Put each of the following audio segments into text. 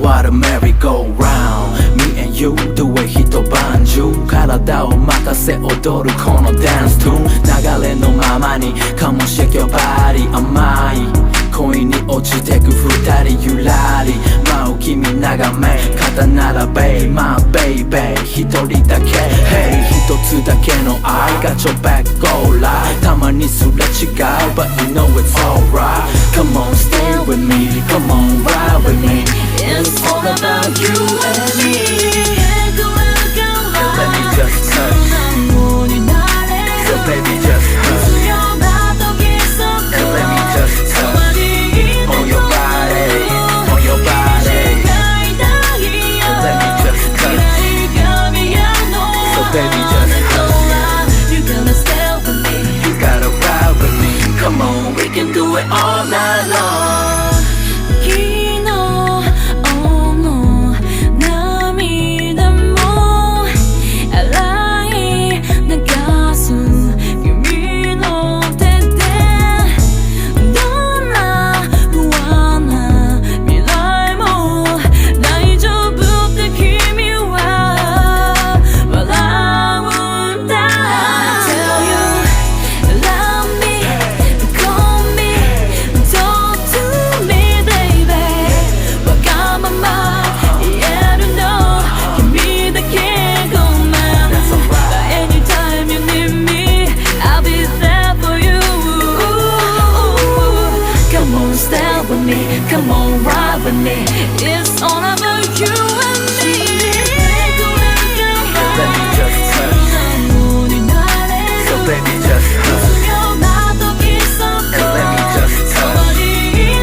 what a merry-go-round Me and you do it一晩中体を任せ踊るこのダンストゥーン流れのままに Come on shake your body 甘い恋に落ちてく二人ゆらり舞う君眺め肩並べ My baby 一人だけ Hey 一つだけの愛 Got your back go live たまにすれ違う But you know it's alright Come on stay with me Come on ride with me It's all about you and me Let me just touch So baby just touch And let me just touch On your body On your body And let me just touch So baby just touch You gotta stay with me You gotta ride with me Come on we can do it all night long Come on, ride with me. It's all about you and me. Let me just touch So baby just touch And let me just touch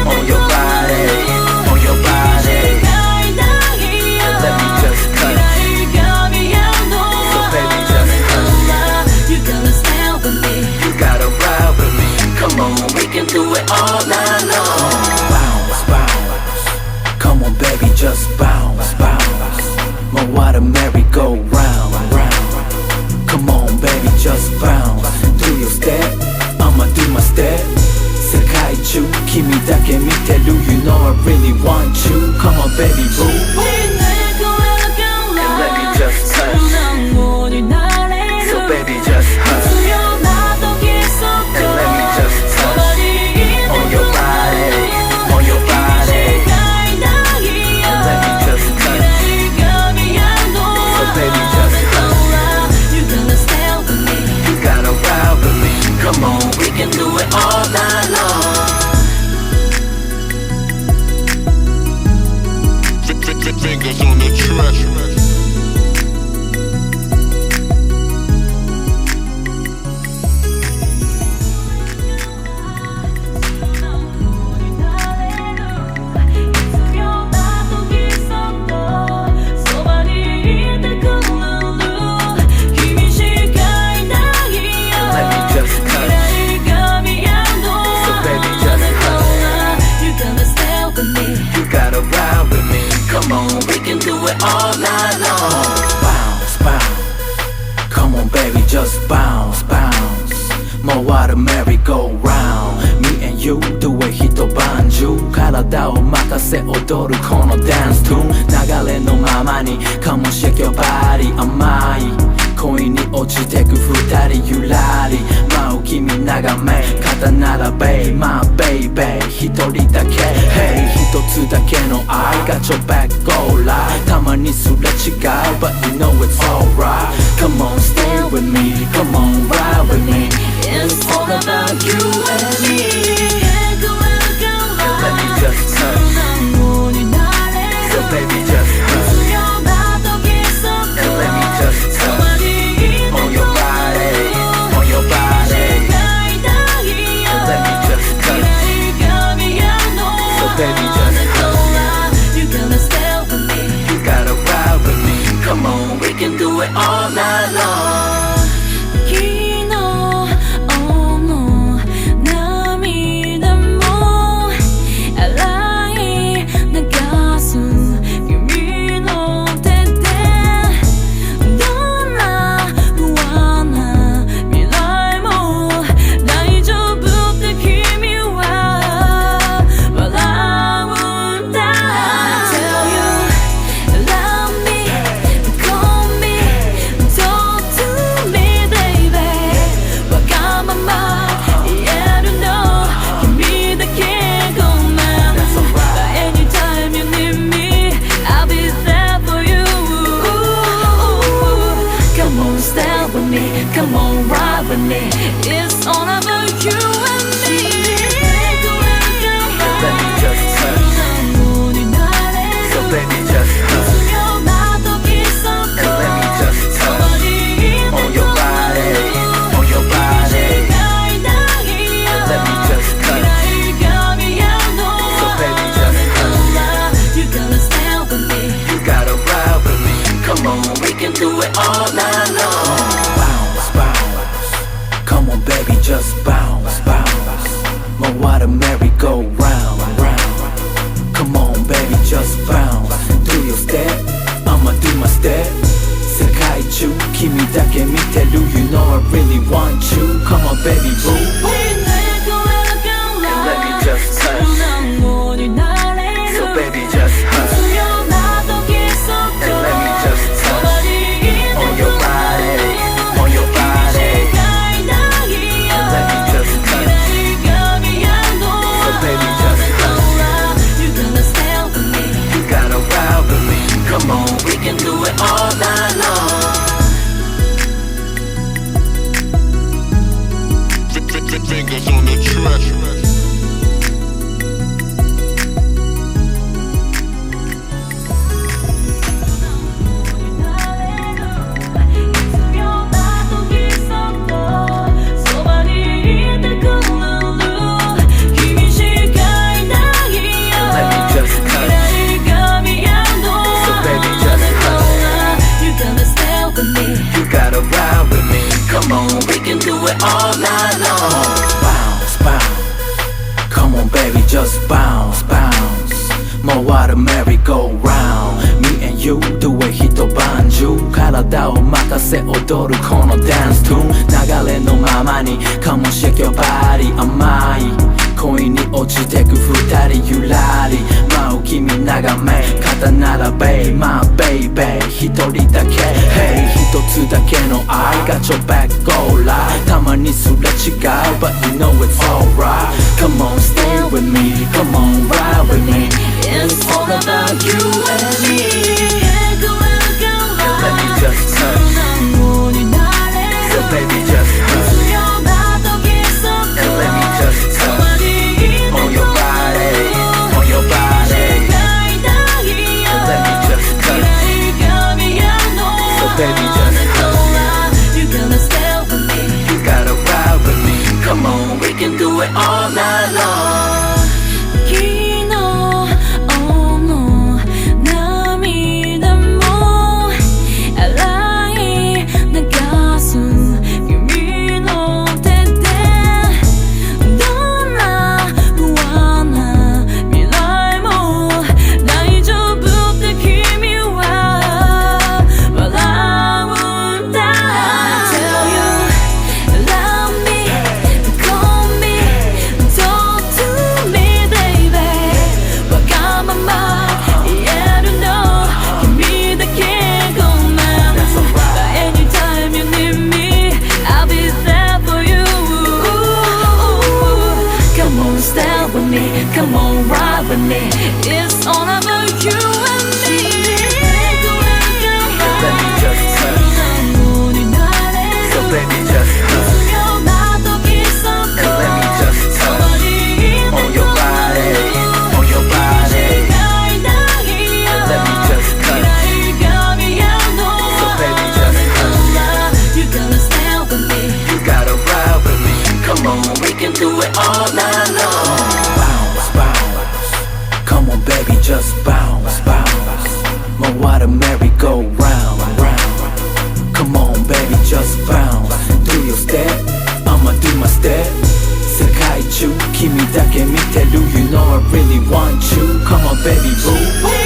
On your body On your body And let me just touch So baby just touch You gotta stay with me You gotta ride with me Come on we can do it all night long Come on baby just bounce, bounce My what a merry-go-round, round Come on baby just bounce Do your step, I'ma do my step 世界中君だけ見てる You know I really want you Come on baby boo And let me just touch So baby just hush And let me just touch On your body On your body Let me just touch So baby just hush You gotta stay with me You gotta ride with me Come on we can do it all night long Fingers on the track Come on, we can do it all night long Bounce, bounce Come on baby, just bounce, bounce My what a merry-go-round Me and you do it一晩中体を任せ踊るこのダンストゥーン流れのままに Come on shake your body 甘い恋に落ちてく二人ゆらり舞う君眺め肩並べ My baby 一人だけ Hey 一つだけの愛 Got your back go live たまにすれ違う But you know it's alright Come on stay with me Come on ride with me It's all about you and me And let me just touch So baby just hush And let me just touch On your body On your body And let me just touch So baby just hush You gotta stay with me You gotta ride with me Come on we can do it all night long 昨日の波 just bounce Do your step I'ma do my step 世界中君だけ見てる You know I really want you Come on baby boo And let me just touch So baby just hush And let me just touch On your body On your body And let me just touch So baby just hush You gotta ride with me Come on we can do it all night long Fingers on the track. Come on, we can do it all night long Bounce, bounce Come on baby, just bounce, bounce 回るメリーゴーラウンド Me and you do it 一晩中体を任せ踊るこのダンストゥーン流れのままに Come on shake your body 甘い恋に落ちてく二人ゆらり舞う君眺め肩並べ My baby 一人だけ Hey 一つだけの愛がちょback go live たまにすれ違う But you know it's alright Come on stay with me Come on ride with me It's all about you and me And let me just touch So baby just hush And let me just touch On your body On your body And let me just touch So baby just hush You gotta ride with me Come on we can do it all night long Come on, ride with me. It's all about you and me. And let me just touch So baby just hush And let me just touch On your body On your body And let me just touch So baby just hush You gotta ride with me Come on we can do it all night long Come on baby just bounce, bounce回るメリーゴーラウンド Come on baby just bounce Do your step I'ma do my step 世界中君だけ見てる You know I really want you Come on baby boo